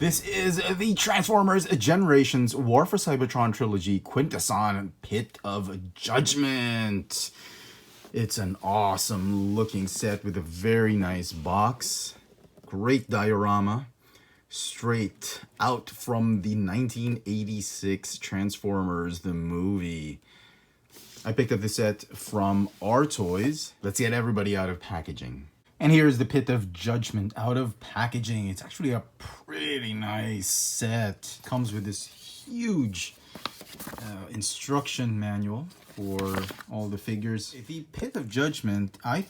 This is the Transformers Generations War for Cybertron Trilogy Quintesson Pit of Judgment. It's an awesome looking set with a very nice box. Great diorama. Straight out from the 1986 Transformers, the movie. I picked up this set from Our Toys. Let's get everybody out of packaging. And here's the Pit of Judgment out of packaging. It's actually a pretty nice set. It comes with this huge instruction manual for all the figures. The Pit of Judgment, I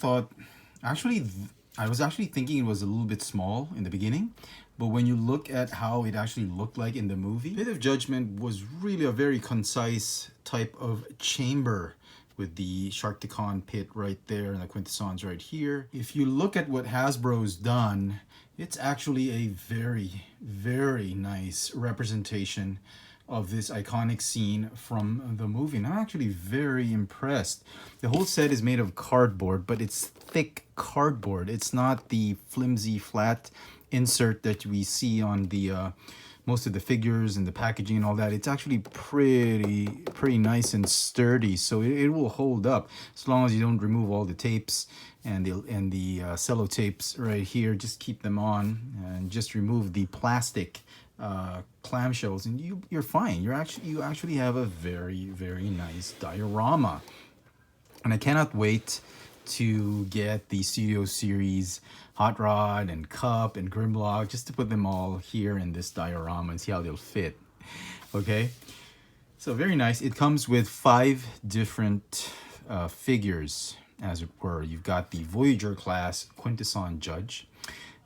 was actually thinking it was a little bit small in the beginning, but when you look at how it actually looked like in the movie, Pit of Judgment was really a very concise type of chamber with the Sharkticon pit right there and the Quintessons right here. If you look at what Hasbro's done, it's actually a very, very nice representation of this iconic scene from the movie. And I'm actually very impressed. The whole set is made of cardboard, but it's thick cardboard. It's not the flimsy, flat insert that we see on the most of the figures and the packaging and all that. It's actually pretty nice and sturdy, so it will hold up as long as you don't remove all the tapes and the cello tapes right here. Just keep them on and just remove the plastic clamshells, and you're fine. You actually have a very, very nice diorama, and I cannot wait to get the Studio Series Hot Rod and Cup and Grimlock, just to put them all here in this diorama and see how they'll fit. Okay, so very nice. It comes with 5 different figures, as it were. You've got the Voyager class Quintesson Judge,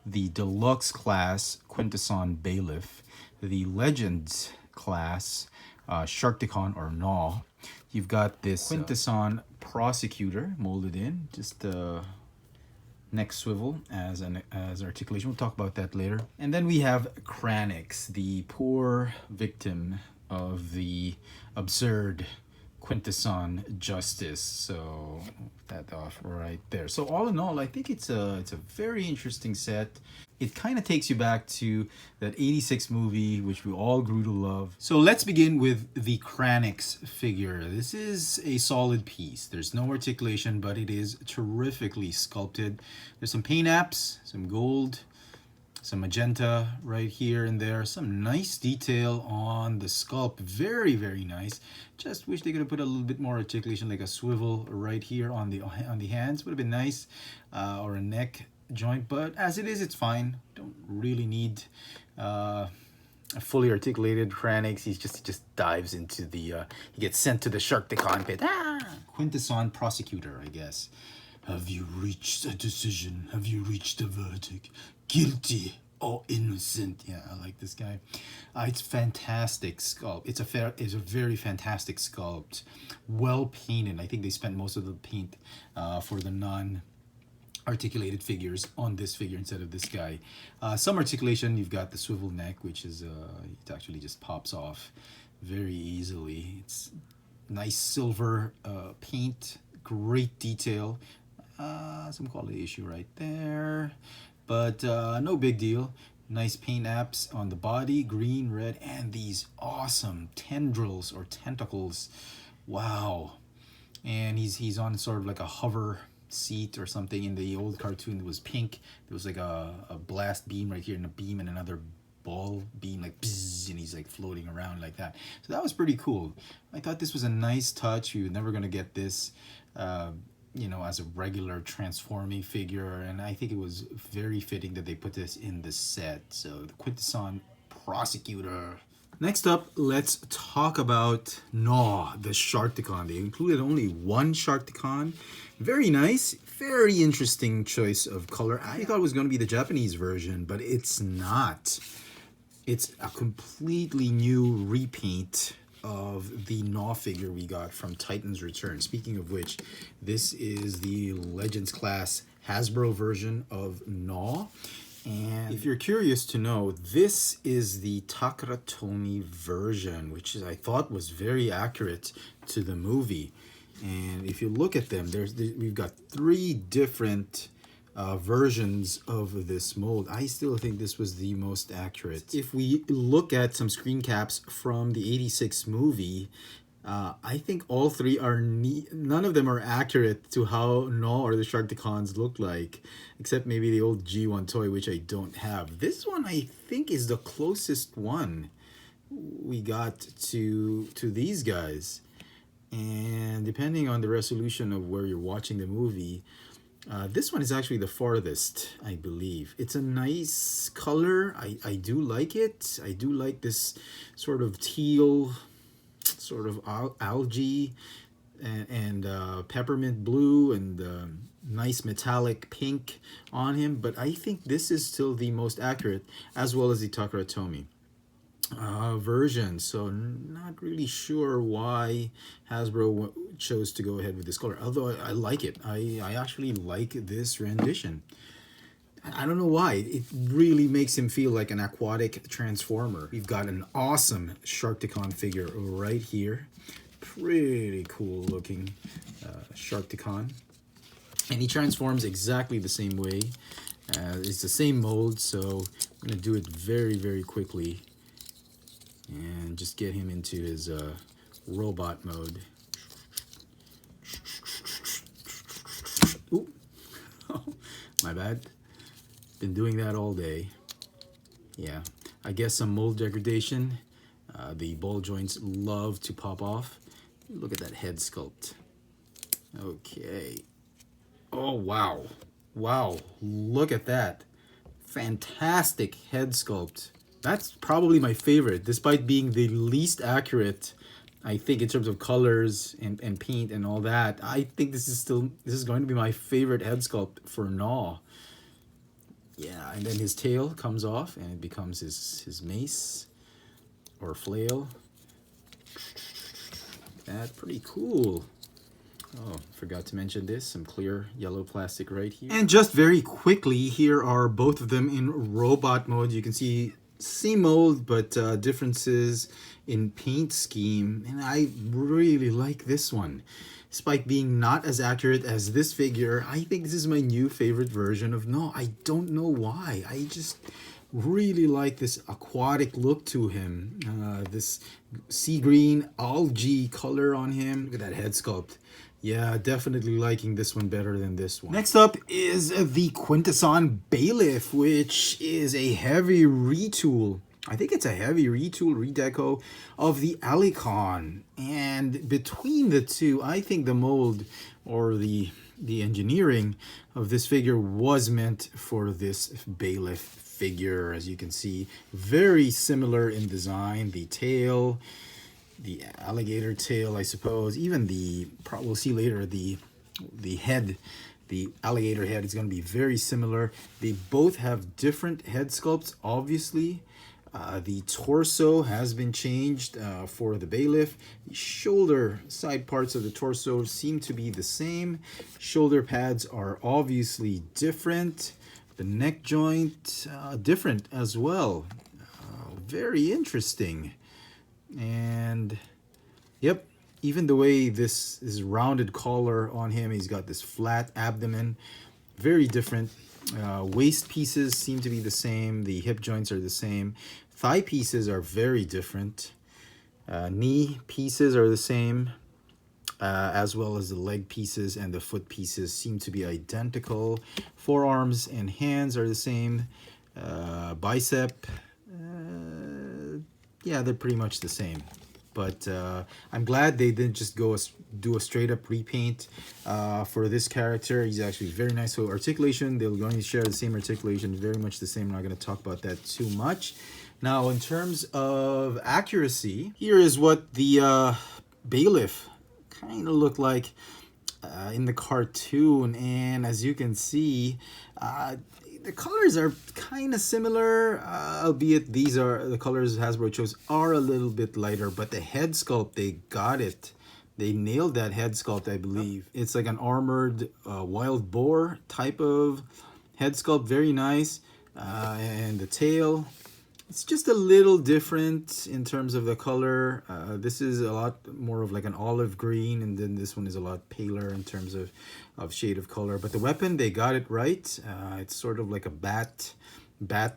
the Deluxe class Quintesson Bailiff, the Legends class Sharkticon or Gnaw. You've got this Quintesson Prosecutor molded in, just neck swivel as articulation. We'll talk about that later. And then we have Kranix, the poor victim of the absurd Quintesson justice. So that off right there. So all in all, I think it's a very interesting set. It kind of takes you back to that 86 movie, which we all grew to love. So let's begin with the Cranics figure. This is a solid piece. There's no articulation, but it is terrifically sculpted. There's some paint apps, some gold, some magenta right here and there. Some nice detail on the sculpt. Very, very nice. Just wish they could have put a little bit more articulation, like a swivel right here on the hands. Would have been nice, or a neck joint, but as it is, it's fine. Don't really need a fully articulated Kranix. He just dives into the he gets sent to the Sharkticon pit. Quintesson Prosecutor, I guess. Have you reached a decision? Have you reached a verdict? Guilty or innocent? Yeah, I like this guy. It's fantastic sculpt. It's a very fantastic sculpt. Well painted. I think they spent most of the paint for the articulated figures on this figure instead of this guy. Some articulation. You've got the swivel neck, which is it actually just pops off very easily. It's nice silver paint, great detail. Some quality issue right there, but no big deal. Nice paint apps on the body, green, red, and these awesome tendrils or tentacles. Wow. And he's on sort of like a hover seat or something. In the old cartoon, it was pink. There was like a blast beam right here and a beam and another ball beam, like bzzz, and he's like floating around like that. So that was pretty cool. I thought this was a nice touch. You're never gonna get this as a regular transforming figure, and I think it was very fitting that they put this in the set. So the Quintesson Prosecutor. Next up, let's talk about Gnaw, the Sharkticon. They included only one Sharkticon. Very nice, very interesting choice of color. I thought it was going to be the Japanese version, but it's not. It's a completely new repaint of the Gnaw figure we got from Titan's Return. Speaking of which, this is the Legends class Hasbro version of Gnaw. And if you're curious to know, this is the Takaratomi version, which I thought was very accurate to the movie. And if you look at them, we've got 3 different versions of this mold, I still think this was the most accurate. If we look at some screen caps from the 86 movie, I think all three are none of them are accurate to how Gnaw or the Sharkticons look like, except maybe the old G1 toy, which I don't have. This one I think is the closest one we got to these guys. And depending on the resolution of where you're watching the movie, this one is actually the farthest, I believe. It's a nice color. I do like it. I do like this sort of teal, sort of algae and peppermint blue and nice metallic pink on him. But I think this is still the most accurate, as well as the Takara Tomy version. So not really sure why Hasbro chose to go ahead with this color, although I like it. I actually like this rendition. I don't know why. It really makes him feel like an aquatic transformer. We've got an awesome Sharkticon figure right here. Pretty cool looking Sharkticon. And he transforms exactly the same way. It's the same mold, so I'm going to do it very, very quickly. And just get him into his robot mode. Ooh. My bad. Been doing that all day. Yeah, I guess some mold degradation. The ball joints love to pop off. Look at that head sculpt. Okay. Oh, wow. Wow, look at that. Fantastic head sculpt. That's probably my favorite, despite being the least accurate, I think, in terms of colors and paint and all that. I think this is going to be my favorite head sculpt for Gnaw. Yeah, and then his tail comes off and it becomes his mace or flail. That's pretty cool. Oh, forgot to mention this, some clear yellow plastic right here. And just very quickly, here are both of them in robot mode. You can see same mold, but differences in paint scheme. And I really like this one. Despite being not as accurate as this figure, I think this is my new favorite version of Gnaw. I don't know why. I just really like this aquatic look to him. This sea green algae color on him. Look at that head sculpt. Yeah, definitely liking this one better than this one. Next up is the Quintesson Bailiff, which is a heavy retool. I think it's a heavy retool, redeco of the Allicon. And between the two, I think the mold or the engineering of this figure was meant for this Bailiff figure. As you can see, very similar in design. The tail, the alligator tail, I suppose. Even we'll see later, the head, the alligator head is going to be very similar. They both have different head sculpts, obviously. The torso has been changed for the Bailiff. The shoulder side parts of the torso seem to be the same. Shoulder pads are obviously different. The neck joint, different as well. Very interesting. And yep, even the way this rounded collar on him, he's got this flat abdomen, very different. Waist pieces seem to be the same. The hip joints are the same. Thigh pieces are very different. Knee pieces are the same, as well as the leg pieces and the foot pieces seem to be identical. Forearms and hands are the same. Bicep, yeah, they're pretty much the same. But I'm glad they didn't just do a straight up repaint for this character. He's actually very nice. So articulation, they're going to share the same articulation, very much the same. I'm not going to talk about that too much. Now, in terms of accuracy, here is what the Bailiff kind of looked like in the cartoon. And as you can see, the colors are kind of similar, albeit the colors Hasbro chose are a little bit lighter, but the head sculpt, they got it. They nailed that head sculpt, I believe. It's like an armored wild boar type of head sculpt, very nice. And the tail, It's just a little different in terms of the color. This is a lot more of like an olive green, and then this one is a lot paler in terms of shade of color. But the weapon, they got it right. It's sort of like a bat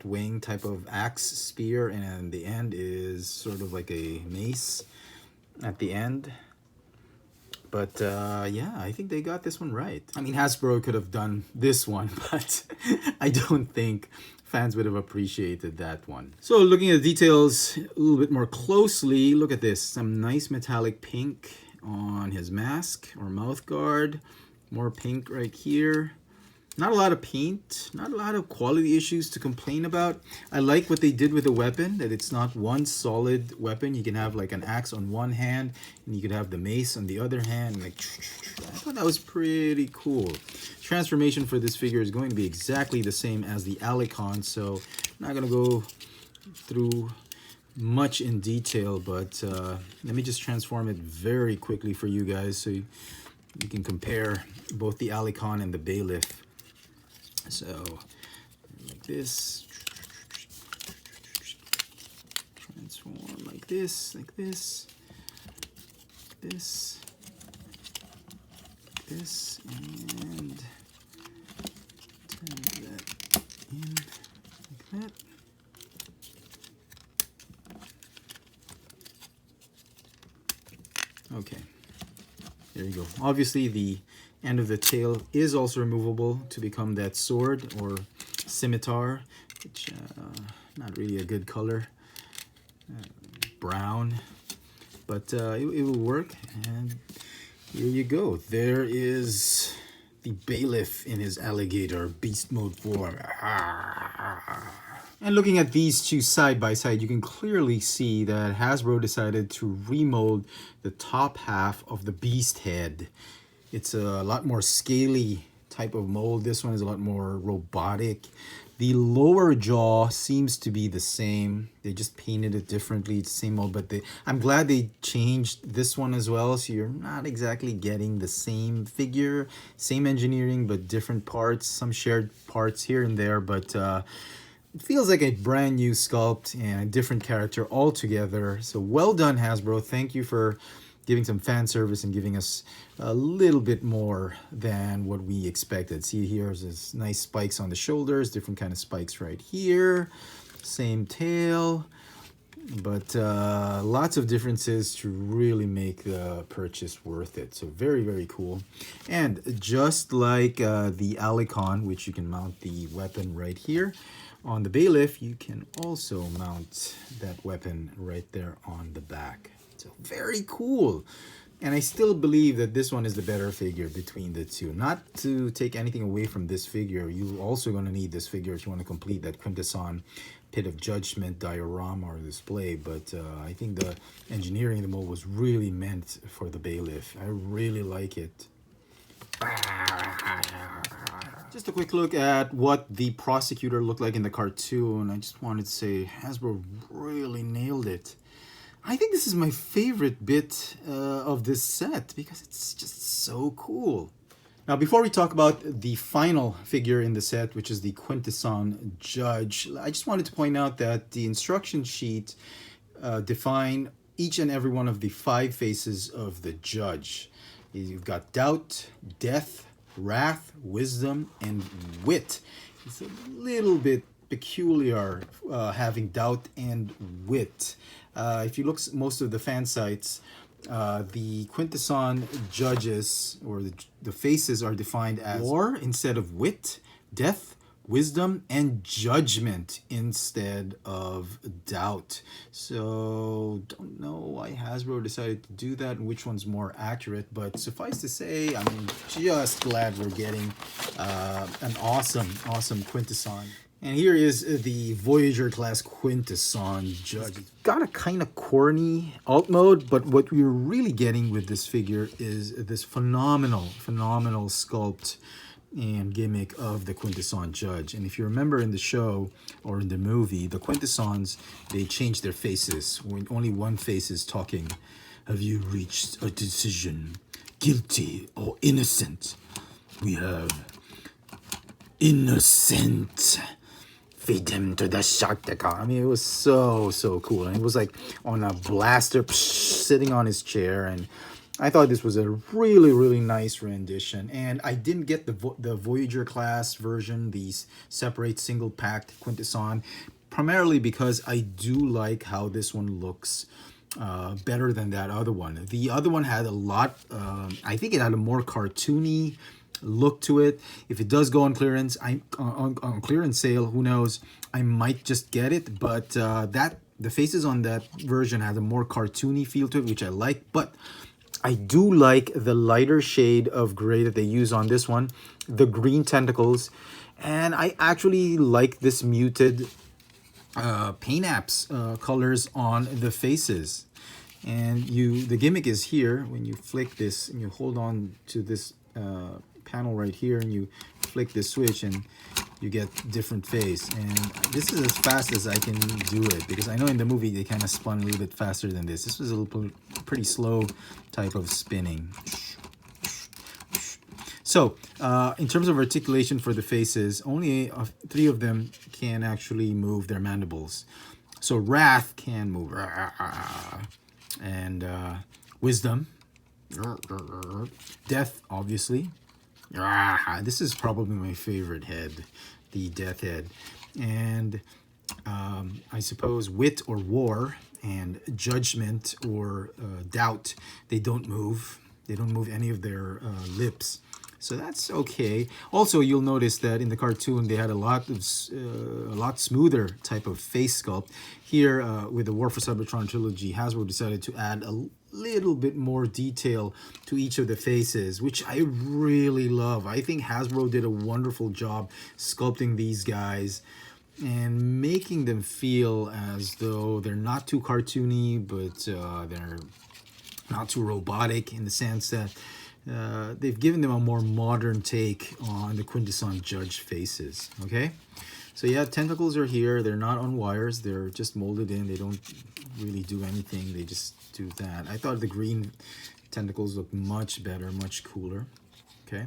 wing type of axe spear, and the end is sort of like a mace at the end. But yeah, I think they got this one right. I mean, Hasbro could have done this one, but I don't think fans would have appreciated that one. So looking at the details a little bit more closely, look at this. Some nice metallic pink on his mask or mouth guard. More pink right here. Not a lot of paint, not a lot of quality issues to complain about. I like what they did with the weapon, that it's not one solid weapon. You can have like an axe on one hand, and you could have the mace on the other hand. And like, I thought that was pretty cool. Transformation for this figure is going to be exactly the same as the Allicon, so I'm not going to go through much in detail, but let me just transform it very quickly for you guys so you can compare both the Allicon and the Bailiff. So, like this, transform like this, this, and turn that in like that. Okay, there you go. Obviously, the end of the tail is also removable to become that sword or scimitar, which not really a good color, brown, but it will work. And here you go. There is the Bailiff in his alligator beast mode form. And looking at these two side by side, you can clearly see that Hasbro decided to remold the top half of the beast head. It's a lot more scaly type of mold. This one is a lot more robotic. The lower jaw seems to be the same. They just painted it differently. It's the same mold, but I'm glad they changed this one as well. So you're not exactly getting the same figure, same engineering, but different parts, some shared parts here and there. But it feels like a brand new sculpt and a different character altogether. So well done, Hasbro. Thank you for giving some fan service and giving us a little bit more than what we expected. See, here's this nice spikes on the shoulders, different kind of spikes right here, same tail, but lots of differences to really make the purchase worth it. So very, very cool. And just like the Allicon, which you can mount the weapon right here, on the Bailiff, you can also mount that weapon right there on the back. So very cool. And I still believe that this one is the better figure between the two. Not to take anything away from this figure, you're also going to need this figure if you want to complete that Quintesson Pit of Judgment diorama or display. But I think the engineering of the mold was really meant for the Bailiff. I really like it. Just a quick look at what the Prosecutor looked like in the cartoon. I just wanted to say Hasbro really nailed it. I think this is my favorite bit of this set because it's just so cool. Now, before we talk about the final figure in the set, which is the Quintesson Judge, I just wanted to point out that the instruction sheet define each and every one of the 5 faces of the Judge. You've got doubt, death, wrath, wisdom, and wit. It's a little bit peculiar having doubt and wit. If you look at most of the fan sites, the Quintesson judges or the faces are defined as war instead of wit, death, wisdom, and judgment instead of doubt. So don't know why Hasbro decided to do that and which one's more accurate, but suffice to say, I'm just glad we're getting an awesome Quintesson. And here is the Voyager class Quintesson Judge. It's got a kind of corny alt mode, but what we're really getting with this figure is this phenomenal sculpt and gimmick of the Quintesson Judge. And if you remember in the show or in the movie, the Quintessons, they changed their faces when only one face is talking. Have you reached a decision? Guilty or innocent? We have innocent feed him to the Sharkticon. I mean, it was so cool. And it was like on a blaster, sitting on his chair. And I thought this was a really nice rendition. And I didn't get the Voyager class version, the separate single packed Quintesson, primarily because I do like how this one looks better than that other one. The other one had a lot, I think it had a more cartoony look to it. If it does go on clearance, on clearance sale, who knows, I might just get it. But the faces on that version had a more cartoony feel to it, which I like. But I do like the lighter shade of gray that they use on this one, the green tentacles, and I actually like this muted paint apps colors on the faces. And the gimmick is here. When you flick this and you hold on to this panel right here and you flick this switch, and you get different face. And this is as fast as I can do it, because I know in the movie they kind of spun a little bit faster than this. This was a pretty slow type of spinning. So in terms of articulation for the faces, only 3 of them can actually move their mandibles. So Wrath can move, and Wisdom, Death, obviously. This is probably my favorite head, the Death head. And I suppose Wit or War and Judgment or Doubt, they don't move. They don't move any of their lips. So that's okay. Also, you'll notice that in the cartoon they had a lot smoother type of face sculpt. Here, with the War for Cybertron trilogy, Hasbro decided to add a little bit more detail to each of the faces, which I really love. I think Hasbro did a wonderful job sculpting these guys and making them feel as though they're not too cartoony, but they're not too robotic, in the sense that they've given them a more modern take on the Quintesson Judge faces. Okay, so yeah, tentacles are here. They're not on wires. They're just molded in. They don't really do anything. They just do that. I thought the green tentacles looked much better, much cooler. Okay,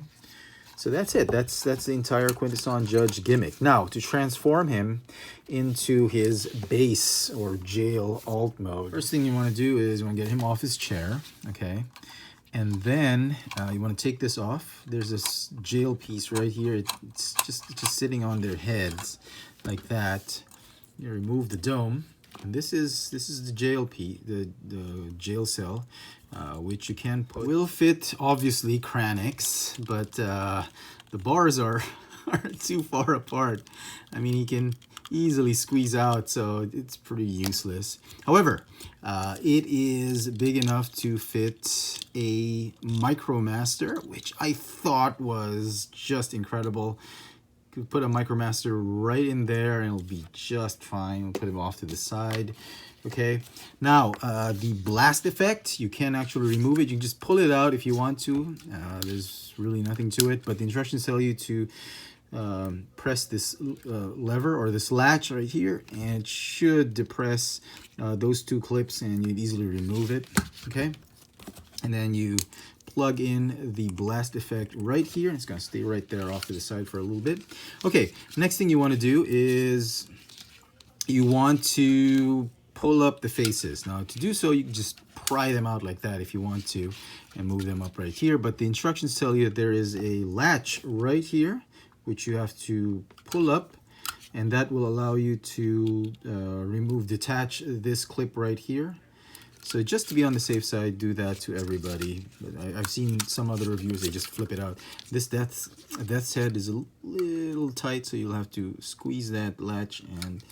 so that's it. That's the entire Quintesson Judge gimmick. Now, to transform him into his base or jail alt mode, first thing you want to do is you want to get him off his chair. Okay. And then you want to take this off. There's this jail piece right here. It's just sitting on their heads like that. You remove the dome, and this is the jail piece, the jail cell, which you can put. Will fit obviously Kranix, but the bars are too far apart. I mean, he can easily squeeze out, so it's pretty useless. However, it is big enough to fit a Micromaster, which I thought was just incredible. Could put a Micromaster right in there and it'll be just fine. We'll put him off to the side. Okay, now the blast effect, you can actually remove it. You can just pull it out if you want to. There's really nothing to it, but the instructions tell you to press this lever or this latch right here, and it should depress those 2 clips, and you'd easily remove it. Okay, and then you plug in the blast effect right here, and it's going to stay right there off to the side for a little bit. Okay, next thing you want to do is you want to pull up the faces. Now, to do so, you can just pry them out like that if you want to and move them up right here, but the instructions tell you that there is a latch right here which you have to pull up, and that will allow you to detach this clip right here. So just to be on the safe side, do that to everybody. But I've seen some other reviews, they just flip it out. This Death's head is a little tight, so you'll have to squeeze that latch and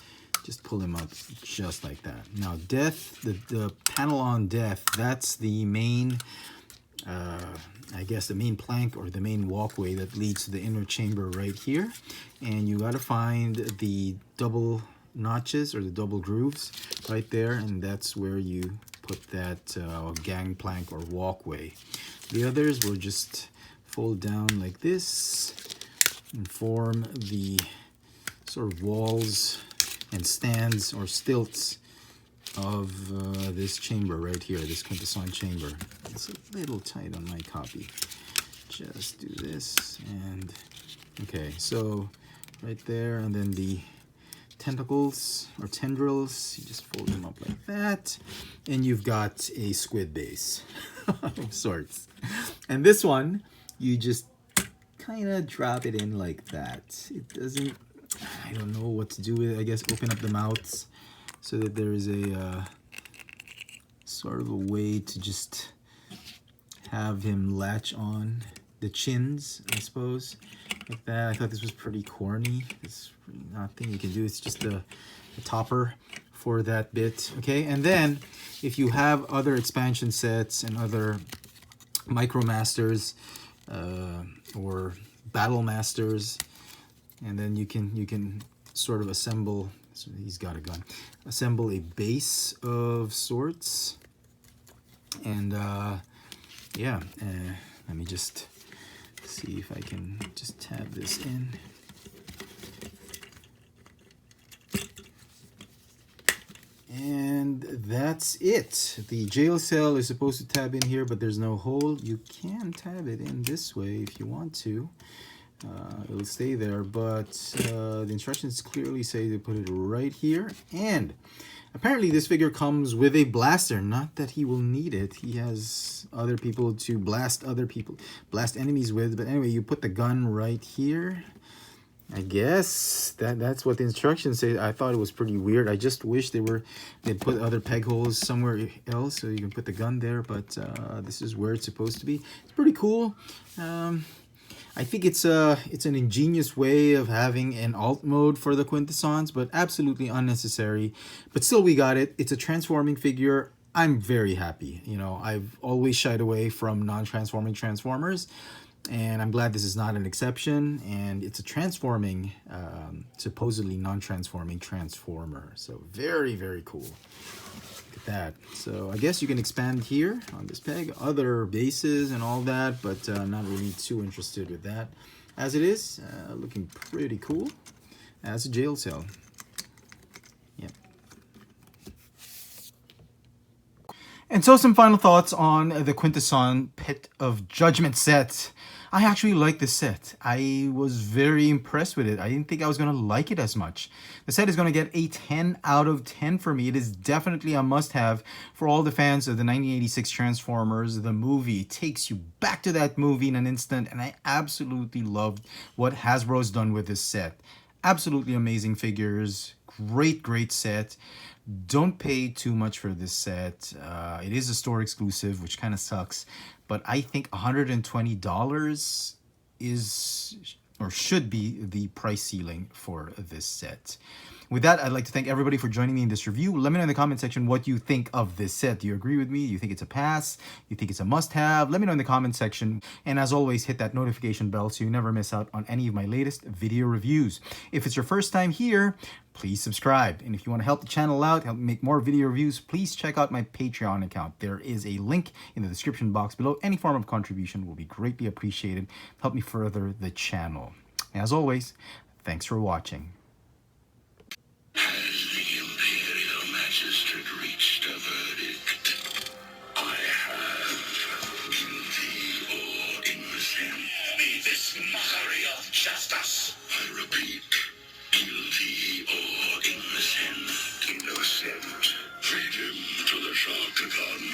just pull him up just like that. Now Death, the panel on Death, that's the main I guess the main plank or the main walkway that leads to the inner chamber right here. And you got to find the double notches or the double grooves right there, and that's where you put that gangplank or walkway. The others will just fold down like this and form the sort of walls and stands or stilts of this chamber right here, this Quintesson chamber. It's a little tight on my copy. Just do this, and okay, so right there, and then the tentacles or tendrils. You just fold them up like that, and you've got a squid base of sorts. And this one, you just kind of drop it in like that. It doesn't, I don't know what to do with it. I guess open up the mouths so that there is a sort of a way to just have him latch on the chins, I suppose, like that. I thought this was pretty corny. There's nothing you can do. It's just the topper for that bit. Okay, and then if you have other expansion sets and other Micromasters or Battle Masters, and then you can sort of assemble. So he's got a gun. Assemble a base of sorts, and yeah. Let me just see if I can just tab this in. And that's it. The jail cell is supposed to tab in here, but there's no hole. You can tab it in this way if you want to. It'll stay there, but the instructions clearly say to put it right here. And apparently this figure comes with a blaster. Not that he will need it. He has other people to blast enemies with. But anyway, you put the gun right here. I guess that's what the instructions say. I thought it was pretty weird. I just wish they'd put other peg holes somewhere else so you can put the gun there. But this is where it's supposed to be. It's pretty cool. I think it's an ingenious way of having an alt mode for the Quintessons, but absolutely unnecessary. But still, we got it. It's a transforming figure. I'm very happy. You know, I've always shied away from non-transforming Transformers, and I'm glad this is not an exception. And it's a transforming, supposedly non-transforming Transformer. So very, very cool. That. So I guess you can expand here on this peg, other bases and all that, but I'm not really too interested with that. As it is, looking pretty cool as a jail cell. Yep. And so some final thoughts on the Quintesson Pit of Judgment set. I actually like this set. I was very impressed with it. I didn't think I was going to like it as much. The set is going to get a 10 out of 10 for me. It is definitely a must-have for all the fans of the 1986 Transformers. The movie takes you back to that movie in an instant, and I absolutely loved what Hasbro's done with this set. Absolutely amazing figures. Great set. Don't pay too much for this set. It is a store exclusive, which kind of sucks. But I think $120 is or should be the price ceiling for this set. With that, I'd like to thank everybody for joining me in this review. Let me know in the comment section what you think of this set. Do you agree with me? Do you think it's a pass? Do you think it's a must-have? Let me know in the comment section. And as always, hit that notification bell so you never miss out on any of my latest video reviews. If it's your first time here, please subscribe. And if you want to help the channel out, help me make more video reviews, please check out my Patreon account. There is a link in the description box below. Any form of contribution will be greatly appreciated. Help me further the channel. As always, thanks for watching. Has the Imperial Magistrate reached a verdict? I have. Guilty or innocent? Be this mockery of justice. I repeat, guilty or innocent? Innocent. Feed him to the Sharkticon.